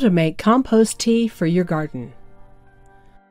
to make compost tea for your garden.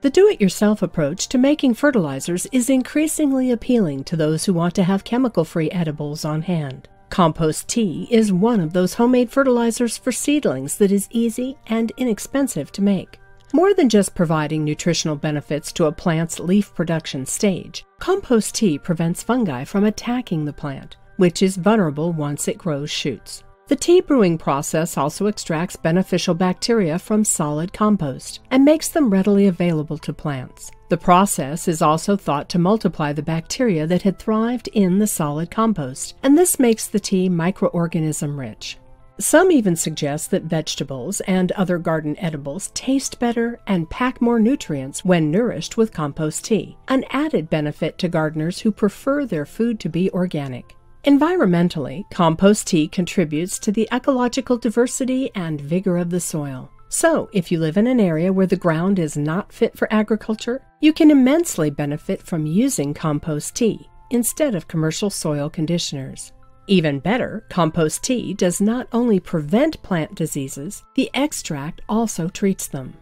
The do-it-yourself approach to making fertilizers is increasingly appealing to those who want to have chemical-free edibles on hand. Compost tea is one of those homemade fertilizers for seedlings that is easy and inexpensive to make. More than just providing nutritional benefits to a plant's leaf production stage, compost tea prevents fungi from attacking the plant, which is vulnerable once it grows shoots. The tea brewing process also extracts beneficial bacteria from solid compost and makes them readily available to plants. The process is also thought to multiply the bacteria that had thrived in the solid compost, and this makes the tea microorganism rich. Some even suggest that vegetables and other garden edibles taste better and pack more nutrients when nourished with compost tea, an added benefit to gardeners who prefer their food to be organic. Environmentally, compost tea contributes to the ecological diversity and vigor of the soil. So, if you live in an area where the ground is not fit for agriculture, you can immensely benefit from using compost tea instead of commercial soil conditioners. Even better, compost tea does not only prevent plant diseases, the extract also treats them.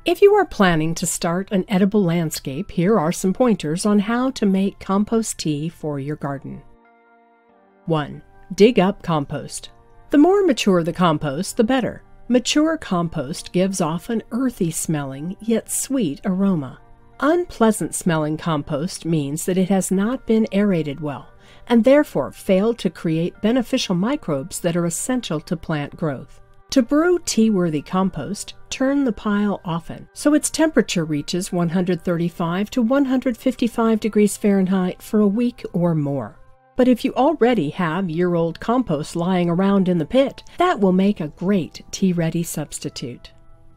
If you are planning to start an edible landscape, here are some pointers on how to make compost tea for your garden. 1. Dig up compost. The more mature the compost, the better. Mature compost gives off an earthy-smelling, yet sweet aroma. Unpleasant-smelling compost means that it has not been aerated well, and therefore failed to create beneficial microbes that are essential to plant growth. To brew tea-worthy compost, turn the pile often, so its temperature reaches 135 to 155 degrees Fahrenheit for a week or more. But if you already have year-old compost lying around in the pit, that will make a great tea-ready substitute.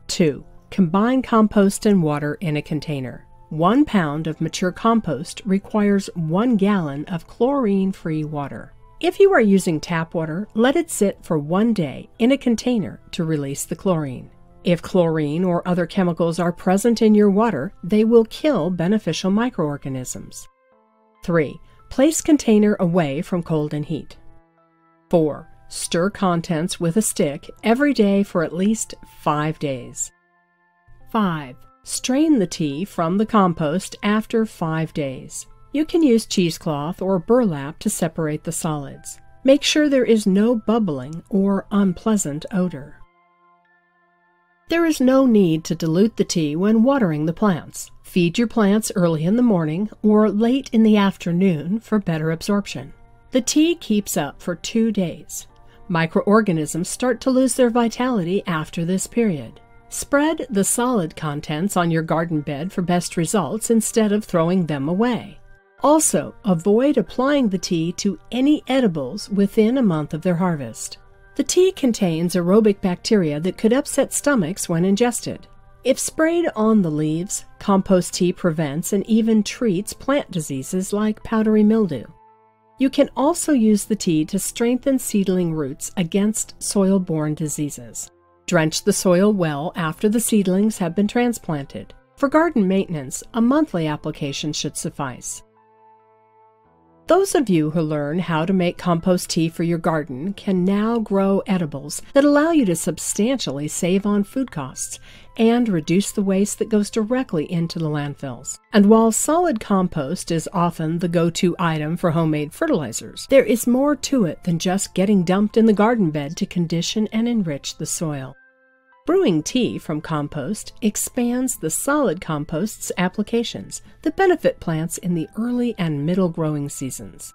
2. Combine compost and water in a container. 1 pound of mature compost requires 1 gallon of chlorine-free water. If you are using tap water, let it sit for 1 day in a container to release the chlorine. If chlorine or other chemicals are present in your water, they will kill beneficial microorganisms. 3. Place container away from cold and heat. 4. Stir contents with a stick every day for at least 5 days. 5. Strain the tea from the compost after 5 days. You can use cheesecloth or burlap to separate the solids. Make sure there is no bubbling or unpleasant odor. There is no need to dilute the tea when watering the plants. Feed your plants early in the morning or late in the afternoon for better absorption. The tea keeps up for 2 days. Microorganisms start to lose their vitality after this period. Spread the solid contents on your garden bed for best results instead of throwing them away. Also, avoid applying the tea to any edibles within a month of their harvest. The tea contains aerobic bacteria that could upset stomachs when ingested. If sprayed on the leaves, compost tea prevents and even treats plant diseases like powdery mildew. You can also use the tea to strengthen seedling roots against soil-borne diseases. Drench the soil well after the seedlings have been transplanted. For garden maintenance, a monthly application should suffice. Those of you who learn how to make compost tea for your garden can now grow edibles that allow you to substantially save on food costs and reduce the waste that goes directly into the landfills. And while solid compost is often the go-to item for homemade fertilizers, there is more to it than just getting dumped in the garden bed to condition and enrich the soil. Brewing tea from compost expands the solid compost's applications that benefit plants in the early and middle growing seasons.